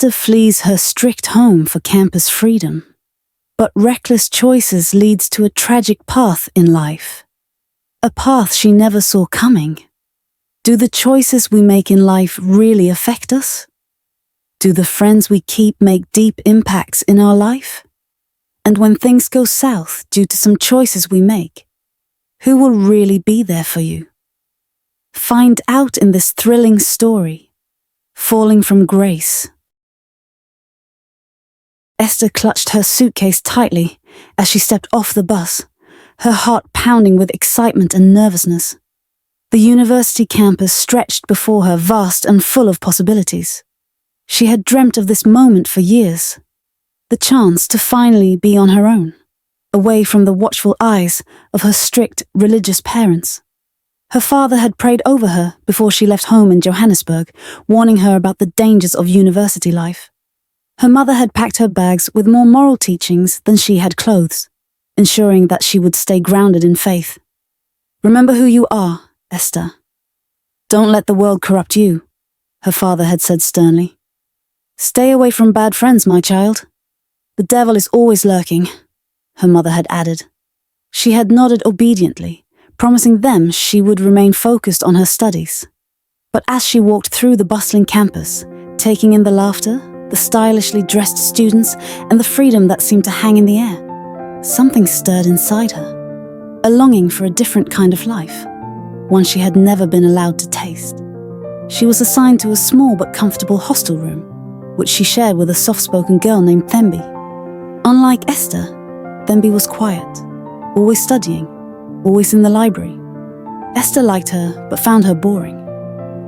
Esther flees her strict home for campus freedom. But reckless choices leads to a tragic path in life. A path she never saw coming. Do the choices we make in life really affect us? Do the friends we keep make deep impacts in our life? And when things go south due to some choices we make, who will really be there for you? Find out in this thrilling story, Falling from Grace. Esther clutched her suitcase tightly as she stepped off the bus, her heart pounding with excitement and nervousness. The university campus stretched before her, vast and full of possibilities. She had dreamt of this moment for years, the chance to finally be on her own, away from the watchful eyes of her strict religious parents. Her father had prayed over her before she left home in Johannesburg, warning her about the dangers of university life. Her mother had packed her bags with more moral teachings than she had clothes, ensuring that she would stay grounded in faith. Remember who you are, Esther. Don't let the world corrupt you, her father had said sternly. Stay away from bad friends, my child. The devil is always lurking, her mother had added. She had nodded obediently, promising them she would remain focused on her studies. But as she walked through the bustling campus, taking in the laughter, the stylishly dressed students, and the freedom that seemed to hang in the air, something stirred inside her, a longing for a different kind of life, one she had never been allowed to taste. She was assigned to a small but comfortable hostel room, which she shared with a soft-spoken girl named Thembi. Unlike Esther, Thembi was quiet, always studying, always in the library. Esther liked her, but found her boring.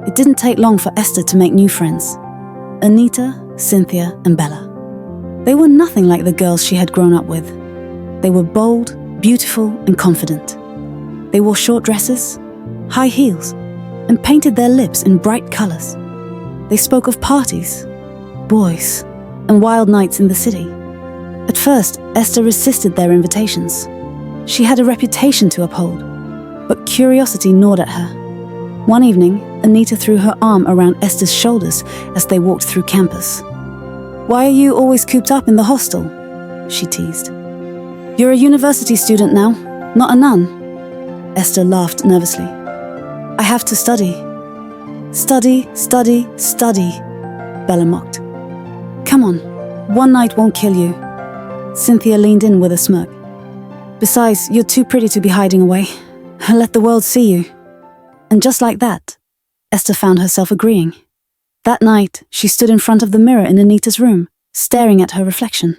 It didn't take long for Esther to make new friends. Anita, Cynthia, and Bella. They were nothing like the girls she had grown up with. They were bold, beautiful, and confident. They wore short dresses, high heels, and painted their lips in bright colors. They spoke of parties, boys, and wild nights in the city. At first, Esther resisted their invitations. She had a reputation to uphold, but curiosity gnawed at her. One evening, Anita threw her arm around Esther's shoulders as they walked through campus. "Why are you always cooped up in the hostel?" she teased. "You're a university student now, not a nun." Esther laughed nervously. "I have to study." "Study, study, study," Bella mocked. "Come on, one night won't kill you." Cynthia leaned in with a smirk. "Besides, you're too pretty to be hiding away. Let the world see you." And just like that, Esther found herself agreeing. That night, she stood in front of the mirror in Anita's room, staring at her reflection.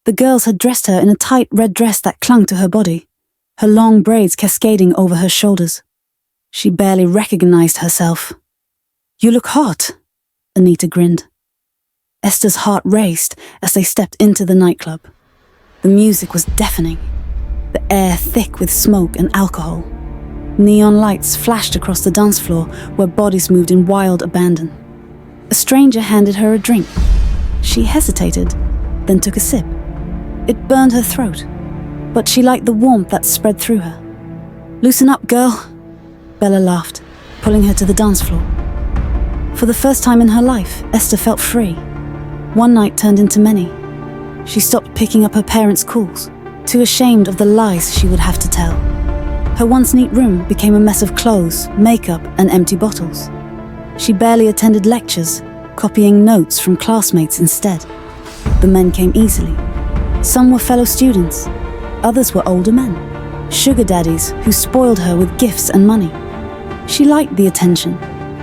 The girls had dressed her in a tight red dress that clung to her body, her long braids cascading over her shoulders. She barely recognized herself. "You look hot," Anita grinned. Esther's heart raced as they stepped into the nightclub. The music was deafening, the air thick with smoke and alcohol. Neon lights flashed across the dance floor where bodies moved in wild abandon. A stranger handed her a drink. She hesitated, then took a sip. It burned her throat, but she liked the warmth that spread through her. "Loosen up, girl," Bella laughed, pulling her to the dance floor. For the first time in her life, Esther felt free. One night turned into many. She stopped picking up her parents' calls, too ashamed of the lies she would have to tell. Her once neat room became a mess of clothes, makeup, and empty bottles. She barely attended lectures, copying notes from classmates instead. The men came easily. Some were fellow students, others were older men, sugar daddies who spoiled her with gifts and money. She liked the attention,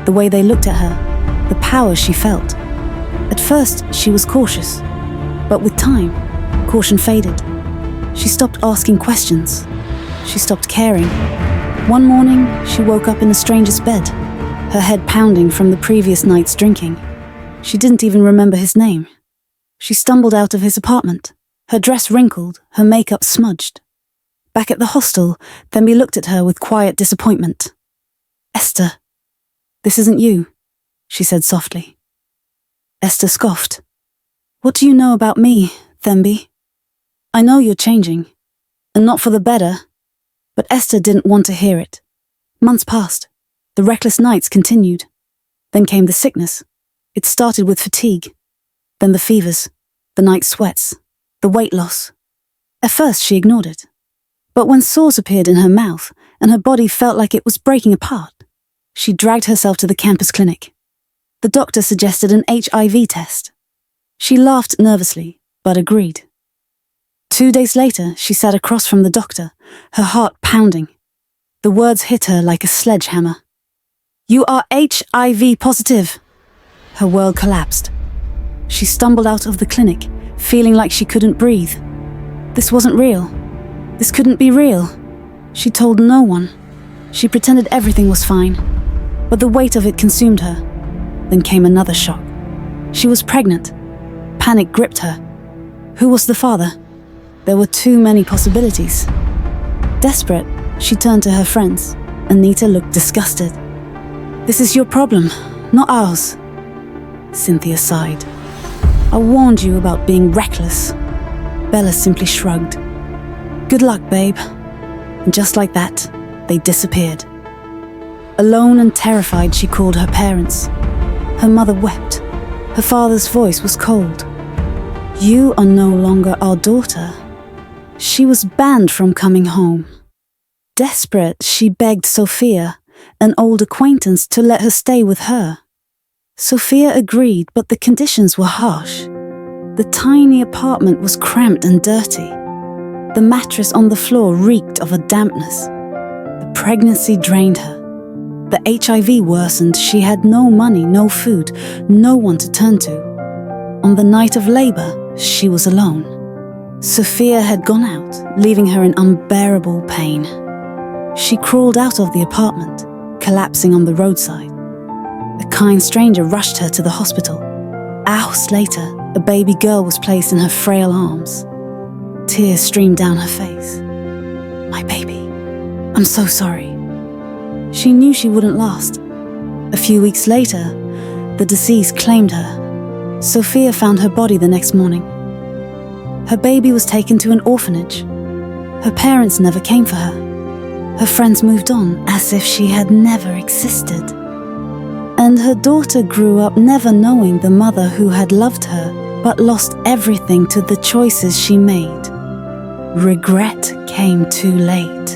the way they looked at her, the power she felt. At first, she was cautious, but with time, caution faded. She stopped asking questions. She stopped caring. One morning, she woke up in a stranger's bed, her head pounding from the previous night's drinking. She didn't even remember his name. She stumbled out of his apartment, her dress wrinkled, her makeup smudged. Back at the hostel, Thembi looked at her with quiet disappointment. "Esther, this isn't you," she said softly. Esther scoffed. "What do you know about me, Thembi? I know you're changing, and not for the better." But Esther didn't want to hear it. Months passed. The reckless nights continued. Then came the sickness. It started with fatigue, Then the fevers, the night sweats, the weight loss. At first she ignored it. But when sores appeared in her mouth and her body felt like it was breaking apart, she dragged herself to the campus clinic. The doctor suggested an HIV test. She laughed nervously, but agreed. 2 days later, she sat across from the doctor, her heart pounding. The words hit her like a sledgehammer. "You are HIV positive." Her world collapsed. She stumbled out of the clinic, feeling like she couldn't breathe. This wasn't real. This couldn't be real. She told no one. She pretended everything was fine. But the weight of it consumed her. Then came another shock. She was pregnant. Panic gripped her. Who was the father? There were too many possibilities. Desperate, she turned to her friends. Anita looked disgusted. "This is your problem, not ours." Cynthia sighed. "I warned you about being reckless." Bella simply shrugged. "Good luck, babe." And just like that, they disappeared. Alone and terrified, she called her parents. Her mother wept. Her father's voice was cold. "You are no longer our daughter." She was banned from coming home. Desperate, she begged Sophia, an old acquaintance, to let her stay with her. Sophia agreed, but the conditions were harsh. The tiny apartment was cramped and dirty. The mattress on the floor reeked of a dampness. The pregnancy drained her. The HIV worsened. She had no money, no food, no one to turn to. On the night of labor, she was alone. Sophia had gone out, leaving her in unbearable pain. She crawled out of the apartment, collapsing on the roadside. A kind stranger rushed her to the hospital. Hours later, a baby girl was placed in her frail arms. Tears streamed down her face. "My baby, I'm so sorry." She knew she wouldn't last. A few weeks later, the disease claimed her. Sophia found her body the next morning. Her baby was taken to an orphanage. Her parents never came for her. Her friends moved on as if she had never existed. And her daughter grew up never knowing the mother who had loved her but lost everything to the choices she made. Regret came too late.